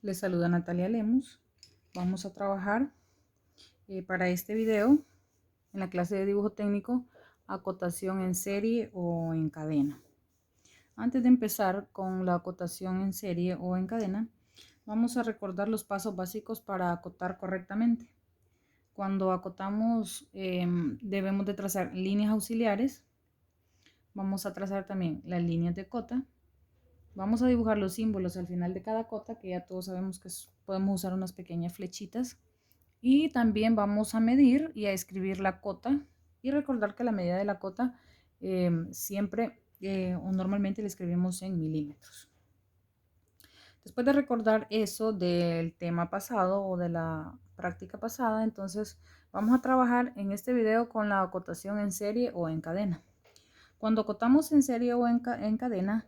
Les saluda Natalia Lemus. Vamos a trabajar para este video en la clase de dibujo técnico, acotación en serie o en cadena. Antes de empezar con la acotación en serie o en cadena, vamos a recordar los pasos básicos para acotar correctamente. Cuando acotamos debemos de trazar líneas auxiliares. Vamos a trazar también las líneas de cota. Vamos a dibujar los símbolos al final de cada cota, que ya todos sabemos que podemos usar unas pequeñas flechitas. Y también vamos a medir y a escribir la cota. Y recordar que la medida de la cota siempre o normalmente la escribimos en milímetros. Después de recordar eso del tema pasado o de la práctica pasada, entonces vamos a trabajar en este video con la acotación en serie o en cadena. Cuando acotamos en serie o en cadena,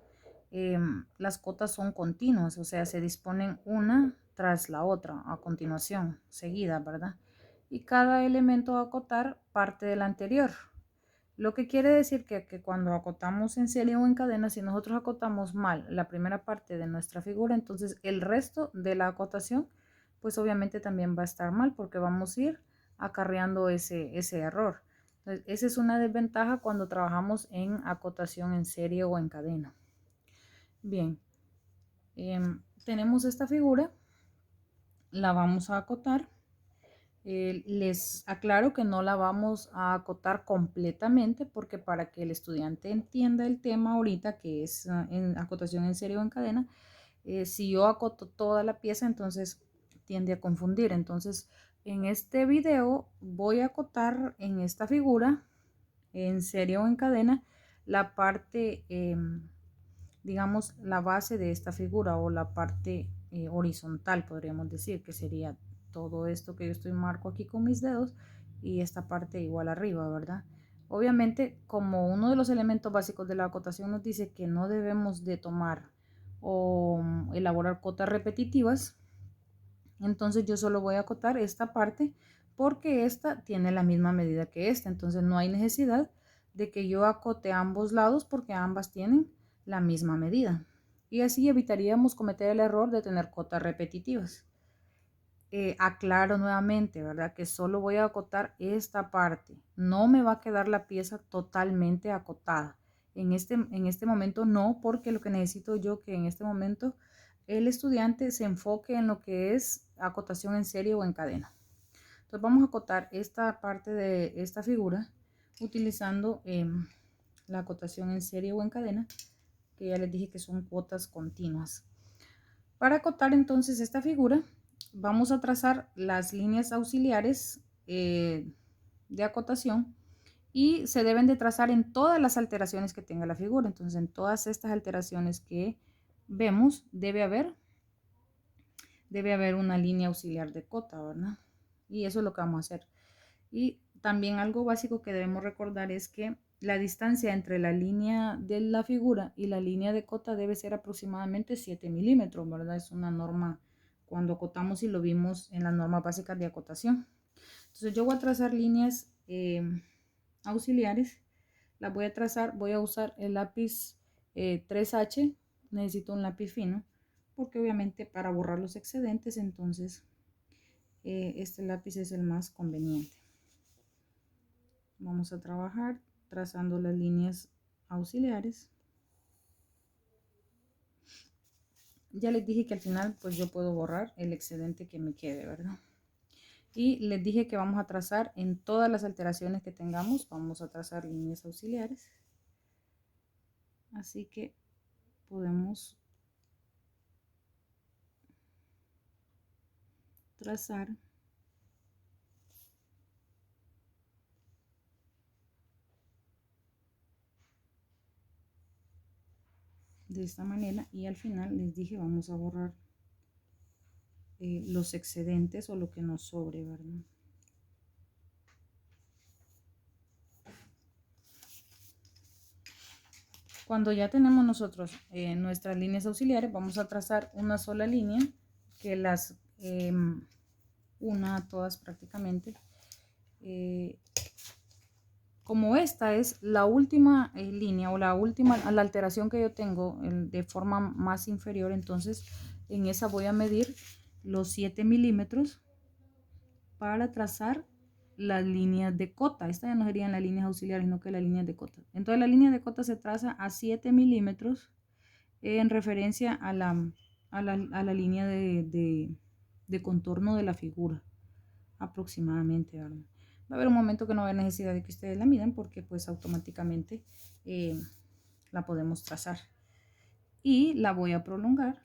las cotas son continuas, o sea, se disponen una tras la otra a continuación, seguida, ¿verdad? Y cada elemento a acotar parte del anterior. Lo que quiere decir que cuando acotamos en serie o en cadena, si nosotros acotamos mal la primera parte de nuestra figura, entonces el resto de la acotación, pues obviamente también va a estar mal porque vamos a ir acarreando ese error. Entonces, esa es una desventaja cuando trabajamos en acotación en serie o en cadena. Bien, tenemos esta figura, la vamos a acotar. Les aclaro que no la vamos a acotar completamente porque para que el estudiante entienda el tema ahorita, que es en acotación en serie o en cadena, si yo acoto toda la pieza, entonces tiende a confundir. Entonces, en este video voy a acotar en esta figura, en serie o en cadena, la parte, digamos, la base de esta figura o la parte horizontal, podríamos decir, que sería todo esto que yo estoy marco aquí con mis dedos y esta parte igual arriba, ¿verdad? Obviamente, como uno de los elementos básicos de la acotación nos dice que no debemos de tomar o elaborar cotas repetitivas, entonces yo solo voy a acotar esta parte porque esta tiene la misma medida que esta, entonces no hay necesidad de que yo acote ambos lados porque ambas tienen la misma medida. Y así evitaríamos cometer el error de tener cotas repetitivas. Aclaro nuevamente, ¿verdad? Que solo voy a acotar esta parte. No me va a quedar la pieza totalmente acotada. En este momento no, porque lo que necesito yo que en este momento el estudiante se enfoque en lo que es acotación en serie o en cadena. Entonces vamos a acotar esta parte de esta figura utilizando la acotación en serie o en cadena, que ya les dije que son cuotas continuas. Para acotar entonces esta figura, vamos a trazar las líneas auxiliares de acotación y se deben de trazar en todas las alteraciones que tenga la figura. Entonces, en todas estas alteraciones que vemos, debe haber una línea auxiliar de cota, ¿verdad? Y eso es lo que vamos a hacer. Y también algo básico que debemos recordar es que la distancia entre la línea de la figura y la línea de cota debe ser aproximadamente 7 milímetros, ¿verdad? Es una norma cuando acotamos y lo vimos en las normas básicas de acotación. Entonces yo voy a trazar líneas auxiliares. Las voy a trazar, voy a usar el lápiz 3H, necesito un lápiz fino, porque obviamente para borrar los excedentes, entonces este lápiz es el más conveniente. Vamos a trabajar trazando las líneas auxiliares. Ya les dije que al final pues yo puedo borrar el excedente que me quede, ¿verdad? Y les dije que vamos a trazar en todas las alteraciones que tengamos, vamos a trazar líneas auxiliares. Así que podemos trazar de esta manera y al final les dije vamos a borrar los excedentes o lo que nos sobre, ¿verdad? Cuando ya tenemos nosotros nuestras líneas auxiliares, vamos a trazar una sola línea que las una a todas prácticamente Como esta es la última línea o la alteración que yo tengo de forma más inferior, entonces en esa voy a medir los 7 milímetros para trazar las líneas de cota. Esta ya no serían las líneas auxiliares, sino que las líneas de cota. Entonces la línea de cota se traza a 7 milímetros en referencia a la línea de contorno de la figura, aproximadamente, ¿verdad? Va a haber un momento que no va a haber necesidad de que ustedes la midan porque pues automáticamente la podemos trazar. Y la voy a prolongar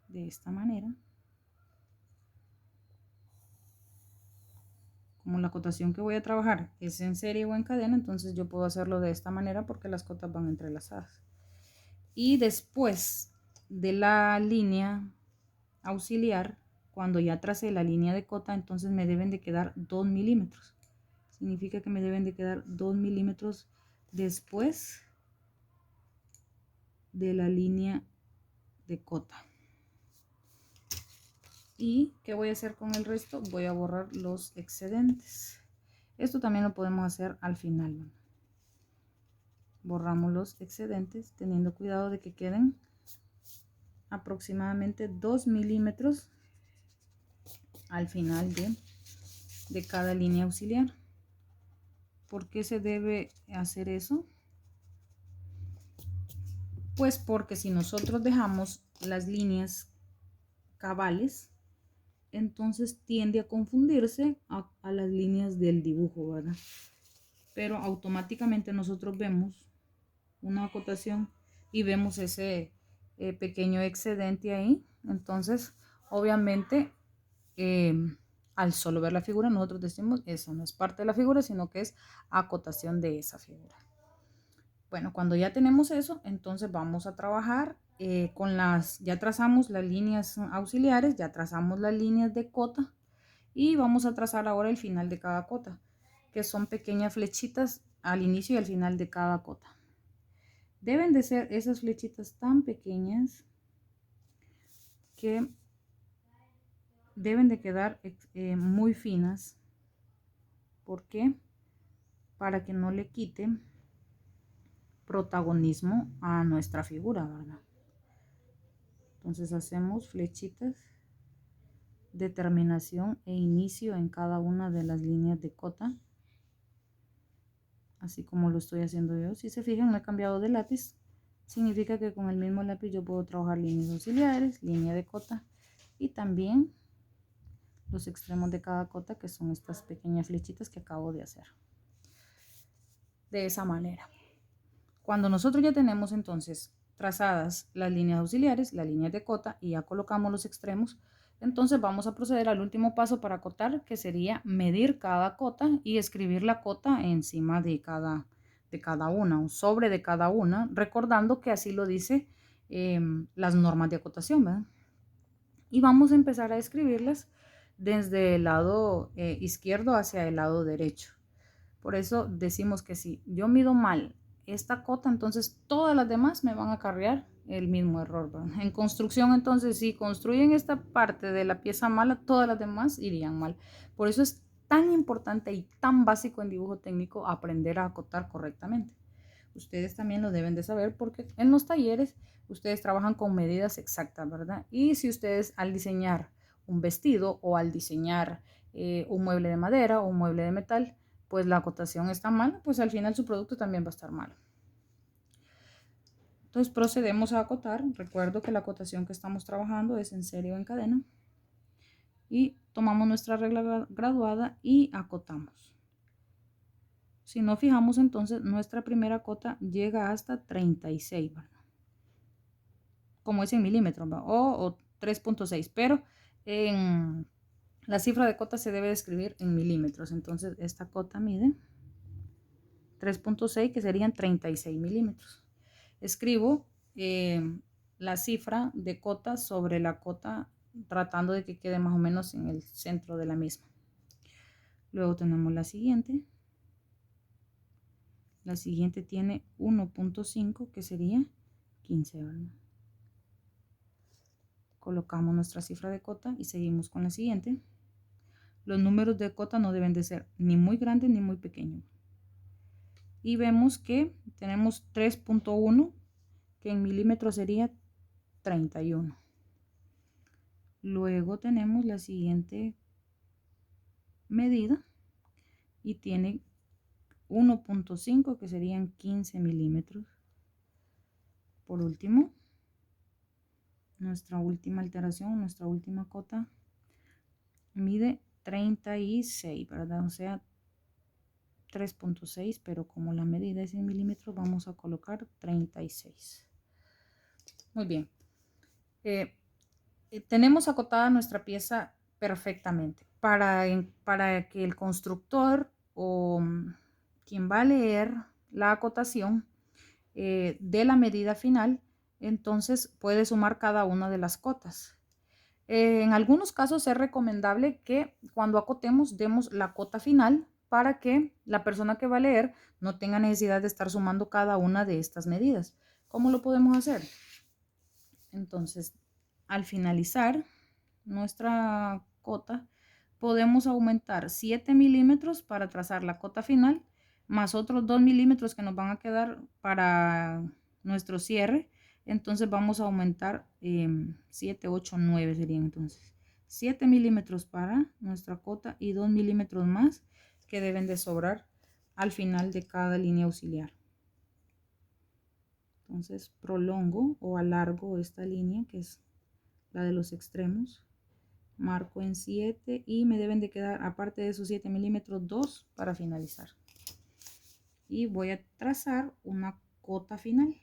de esta manera. Como la cotación que voy a trabajar es en serie o en cadena, entonces yo puedo hacerlo de esta manera porque las cotas van entrelazadas. Y después de la línea auxiliar, cuando ya tracé la línea de cota, entonces me deben de quedar 2 milímetros. Significa que me deben de quedar 2 milímetros después de la línea de cota. ¿Y qué voy a hacer con el resto? Voy a borrar los excedentes. Esto también lo podemos hacer al final, ¿no? Borramos los excedentes teniendo cuidado de que queden aproximadamente 2 milímetros al final de cada línea auxiliar. ¿Por qué se debe hacer eso? Pues porque si nosotros dejamos las líneas cabales, entonces tiende a confundirse a las líneas del dibujo, ¿verdad? Pero automáticamente nosotros vemos una acotación y vemos ese pequeño excedente ahí. Entonces, obviamente, al solo ver la figura, nosotros decimos, eso no es parte de la figura, sino que es acotación de esa figura. Bueno, cuando ya tenemos eso, entonces vamos a trabajar ya trazamos las líneas auxiliares, ya trazamos las líneas de cota y vamos a trazar ahora el final de cada cota, que son pequeñas flechitas al inicio y al final de cada cota. Deben de ser esas flechitas tan pequeñas que deben de quedar muy finas. ¿Por qué? Para que no le quiten protagonismo a nuestra figura, ¿verdad? Entonces hacemos flechitas de terminación e inicio en cada una de las líneas de cota, así como lo estoy haciendo yo. Si se fijan, no he cambiado de lápiz, significa que con el mismo lápiz yo puedo trabajar líneas auxiliares, línea de cota y también los extremos de cada cota, que son estas pequeñas flechitas que acabo de hacer. De esa manera, cuando nosotros ya tenemos entonces trazadas las líneas auxiliares, las líneas de cota y ya colocamos los extremos, entonces vamos a proceder al último paso para acotar, que sería medir cada cota y escribir la cota encima de cada una o sobre de cada una, recordando que así lo dice las normas de acotación, ¿verdad? Y vamos a empezar a escribirlas desde el lado izquierdo hacia el lado derecho. Por eso decimos que si yo mido mal esta cota, entonces todas las demás me van a acarrear el mismo error, ¿verdad? En construcción, entonces, si construyen esta parte de la pieza mala, todas las demás irían mal. Por eso es tan importante y tan básico en dibujo técnico aprender a acotar correctamente. Ustedes también lo deben de saber porque en los talleres ustedes trabajan con medidas exactas, ¿verdad? Y si ustedes al diseñar un vestido o al diseñar un mueble de madera o un mueble de metal, pues la acotación está mal, pues al final su producto también va a estar mal. Entonces procedemos a acotar. Recuerdo que la acotación que estamos trabajando es en serie o en cadena. Y tomamos nuestra regla graduada y acotamos. Si no fijamos, entonces nuestra primera cota llega hasta 36, ¿verdad? Como es en milímetros, o 3.6, pero en la cifra de cota se debe escribir en milímetros. Entonces esta cota mide 3.6, que serían 36 milímetros. Escribo la cifra de cota sobre la cota, tratando de que quede más o menos en el centro de la misma. Luego tenemos la siguiente. La siguiente tiene 1.5, que sería 15, ¿verdad? Colocamos nuestra cifra de cota y seguimos con la siguiente. Los números de cota no deben de ser ni muy grandes ni muy pequeños. Y vemos que tenemos 3.1, que en milímetros sería 31. Luego tenemos la siguiente medida y tiene 1.5, que serían 15 milímetros. Por último, nuestra última alteración, nuestra última cota, mide 36, ¿verdad? O sea, 3.6, pero como la medida es en milímetros, vamos a colocar 36. Muy bien. Tenemos acotada nuestra pieza perfectamente. Para que el constructor o quien va a leer la acotación de la medida final, entonces puede sumar cada una de las cotas. En algunos casos es recomendable que cuando acotemos demos la cota final para que la persona que va a leer no tenga necesidad de estar sumando cada una de estas medidas. ¿Cómo lo podemos hacer? Entonces, al finalizar nuestra cota, podemos aumentar 7 milímetros para trazar la cota final, más otros 2 milímetros que nos van a quedar para nuestro cierre. Entonces vamos a aumentar 7, 8, 9 serían entonces 7 milímetros para nuestra cota y 2 milímetros más que deben de sobrar al final de cada línea auxiliar. Entonces prolongo o alargo esta línea que es la de los extremos, marco en 7 y me deben de quedar, aparte de esos 7 milímetros, 2 para finalizar. Y voy a trazar una cota final.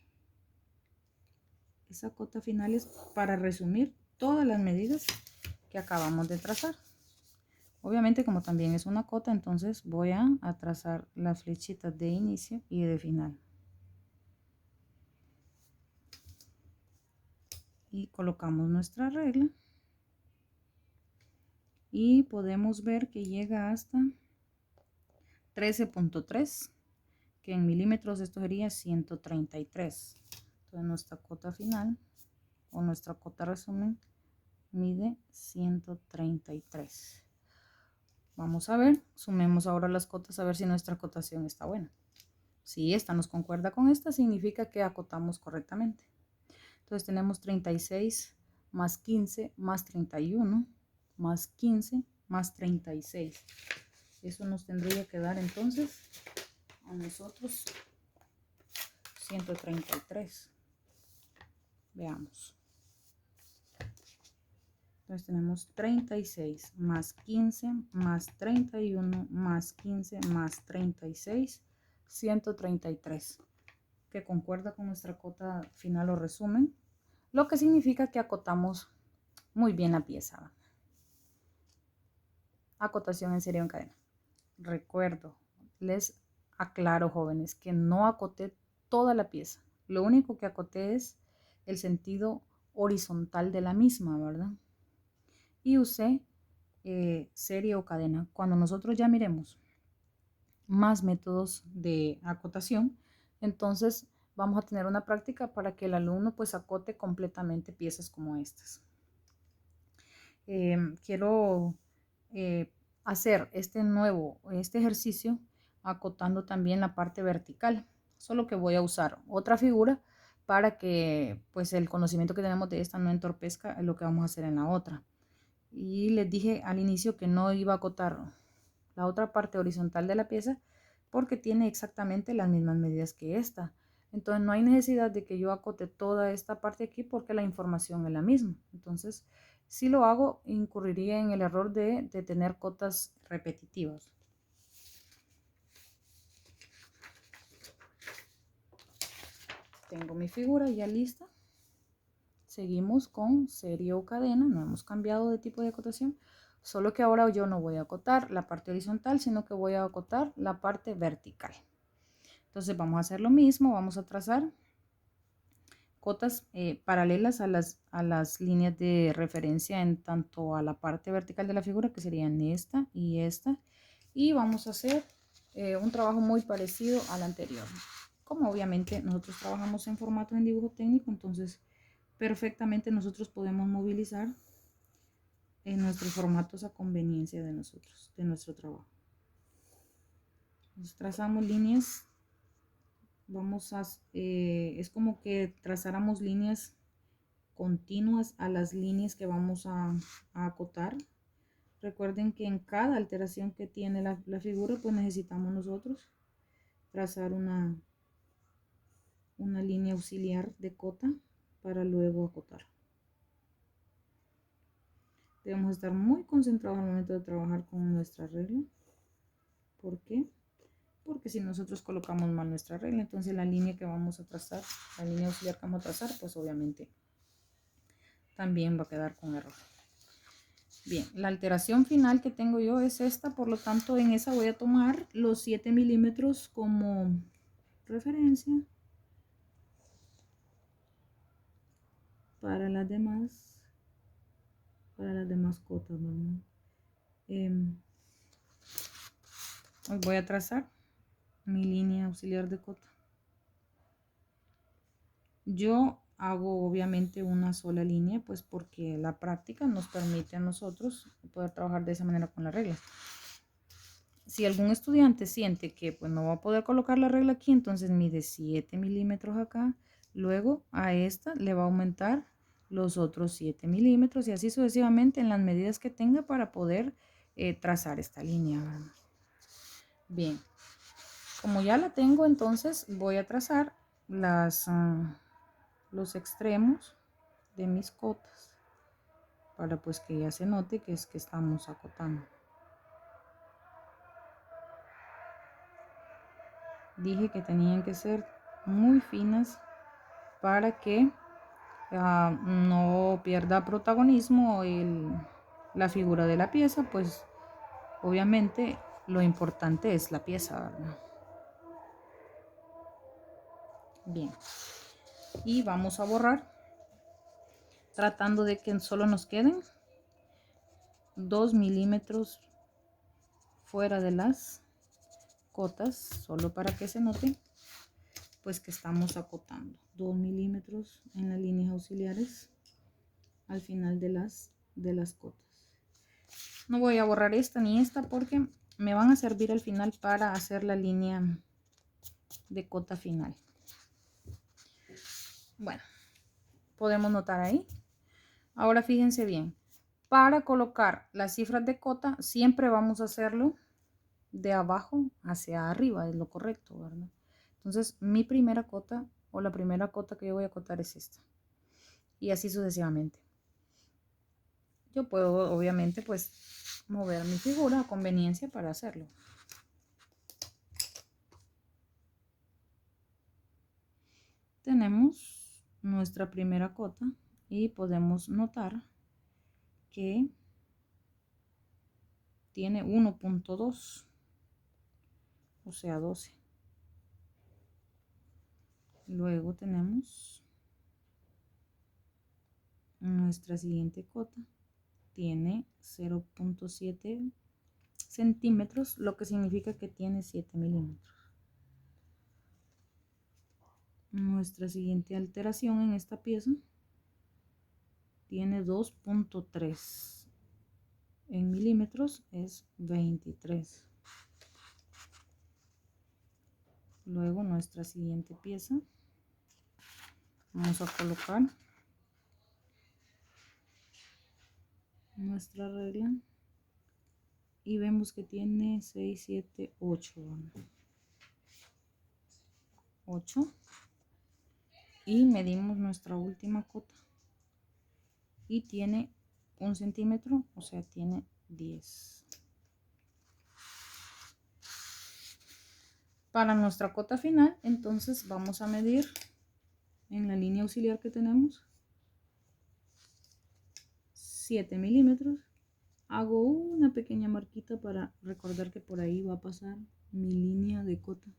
Esa cota final es para resumir todas las medidas que acabamos de trazar. Obviamente, como también es una cota, entonces voy a trazar las flechitas de inicio y de final. Y colocamos nuestra regla. Y podemos ver que llega hasta 13.3, que en milímetros esto sería 133. Entonces nuestra cota final o nuestra cota resumen mide 133. Vamos a ver, sumemos ahora las cotas a ver si nuestra acotación está buena. Si esta nos concuerda con esta, significa que acotamos correctamente. Entonces tenemos 36 más 15 más 31 más 15 más 36. Eso nos tendría que dar entonces a nosotros 133. Veamos. Entonces tenemos 36 más 15 más 31 más 15 más 36, 133, que concuerda con nuestra cota final o resumen, lo que significa que acotamos muy bien la pieza. Acotación en serie o en cadena. Recuerdo, les aclaro, jóvenes, que no acoté toda la pieza. Lo único que acoté es el sentido horizontal de la misma, ¿verdad? Y usé serie o cadena. Cuando nosotros ya miremos más métodos de acotación, entonces vamos a tener una práctica para que el alumno pues acote completamente piezas como estas. Quiero hacer este ejercicio acotando también la parte vertical, solo que voy a usar otra figura para que pues el conocimiento que tenemos de esta no entorpezca lo que vamos a hacer en la otra. Y les dije al inicio que no iba a acotar la otra parte horizontal de la pieza porque tiene exactamente las mismas medidas que esta. Entonces no hay necesidad de que yo acote toda esta parte aquí porque la información es la misma. Entonces, si lo hago, incurriría en el error de tener cotas repetitivas. Tengo mi figura ya lista. Seguimos con serie o cadena, no hemos cambiado de tipo de acotación, solo que ahora yo no voy a acotar la parte horizontal, sino que voy a acotar la parte vertical. Entonces vamos a hacer lo mismo, vamos a trazar cotas paralelas a las líneas de referencia en tanto a la parte vertical de la figura, que serían esta, y vamos a hacer un trabajo muy parecido al anterior. Como obviamente nosotros trabajamos en formato en dibujo técnico, entonces perfectamente nosotros podemos movilizar en nuestros formatos a conveniencia de nosotros, de nuestro trabajo. Entonces, trazamos líneas, es como que trazáramos líneas continuas a las líneas que vamos a acotar. Recuerden que en cada alteración que tiene la figura, pues necesitamos nosotros trazar una línea auxiliar de cota para luego acotar. Debemos estar muy concentrados al momento de trabajar con nuestra regla. ¿Por qué? Porque si nosotros colocamos mal nuestra regla, entonces la línea que vamos a trazar, la línea auxiliar que vamos a trazar, pues obviamente también va a quedar con error. Bien, la alteración final que tengo yo es esta, por lo tanto en esa voy a tomar los 7 milímetros como referencia para las demás cotas, ¿verdad? Hoy voy a trazar mi línea auxiliar de cota. Yo hago obviamente una sola línea, pues porque la práctica nos permite a nosotros poder trabajar de esa manera con la regla. Si algún estudiante siente que pues no va a poder colocar la regla aquí, entonces mide 7 milímetros acá. Luego a esta le va a aumentar los otros 7 milímetros y así sucesivamente en las medidas que tenga para poder trazar esta línea, ¿verdad? Bien, como ya la tengo, entonces voy a trazar los extremos de mis cotas para pues que ya se note que es que estamos acotando. Dije que tenían que ser muy finas para que no pierda protagonismo la figura de la pieza, pues obviamente lo importante es la pieza, ¿verdad? Bien, y vamos a borrar tratando de que solo nos queden 2 milímetros fuera de las cotas, solo para que se note pues que estamos acotando 2 milímetros en las líneas auxiliares al final de las cotas. No voy a borrar esta ni esta porque me van a servir al final para hacer la línea de cota final. Bueno, podemos notar ahí. Ahora fíjense bien, para colocar las cifras de cota siempre vamos a hacerlo de abajo hacia arriba, es lo correcto, ¿verdad? Entonces mi primera cota o la primera cota que yo voy a acotar es esta y así sucesivamente. Yo puedo obviamente pues mover mi figura a conveniencia para hacerlo. Tenemos nuestra primera cota y podemos notar que tiene 1.2, o sea 12. Luego tenemos nuestra siguiente cota, tiene 0.7 centímetros, lo que significa que tiene 7 milímetros. Nuestra siguiente alteración en esta pieza tiene 2.3 en milímetros, es 23. Luego nuestra siguiente pieza, vamos a colocar nuestra regla y vemos que tiene 6, 7, 8. 8 y medimos nuestra última cota y tiene 1 centímetro, o sea tiene 10. Para nuestra cota final, entonces vamos a medir en la línea auxiliar que tenemos 7 milímetros. Hago una pequeña marquita para recordar que por ahí va a pasar mi línea de cota.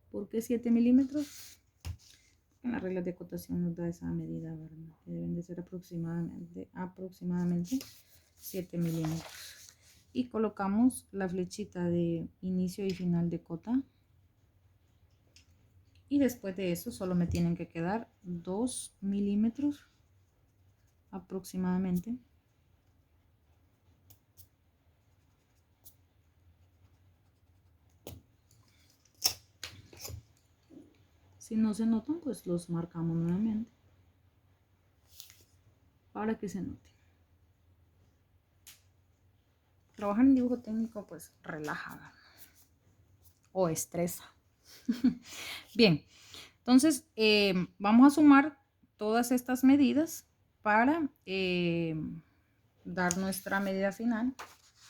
¿Por qué 7 milímetros? En las reglas de cotación nos da esa medida, ¿verdad? Que deben de ser aproximadamente 7 milímetros. Y colocamos la flechita de inicio y final de cota. Y después de eso solo me tienen que quedar 2 milímetros aproximadamente Si no se notan, pues los marcamos nuevamente para que se noten. Trabajar en dibujo técnico pues relaja o estresa. Bien, entonces vamos a sumar todas estas medidas para dar nuestra medida final,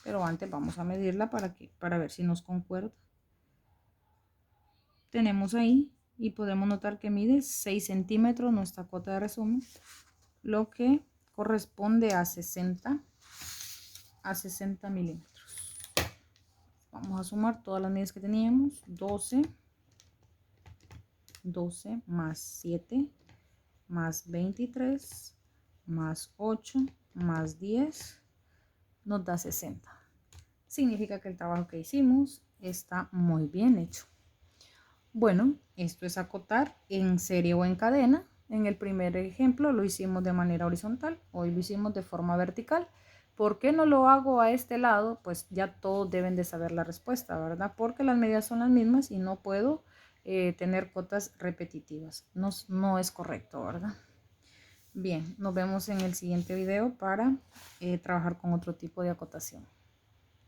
pero antes vamos a medirla para ver si nos concuerda. Tenemos ahí y podemos notar que mide 6 centímetros nuestra cota de resumen, lo que corresponde a 60 milímetros. Vamos a sumar todas las medidas que teníamos. 12 más 7 más 23 más 8 más 10 nos da 60. Significa que el trabajo que hicimos está muy bien hecho. Bueno, esto es acotar en serie o en cadena. En el primer ejemplo lo hicimos de manera horizontal, hoy lo hicimos de forma vertical. ¿Por qué no lo hago a este lado? Pues ya todos deben de saber la respuesta, ¿verdad? Porque las medidas son las mismas y no puedo tener cotas repetitivas. No es correcto, ¿verdad? Bien, nos vemos en el siguiente video para trabajar con otro tipo de acotación.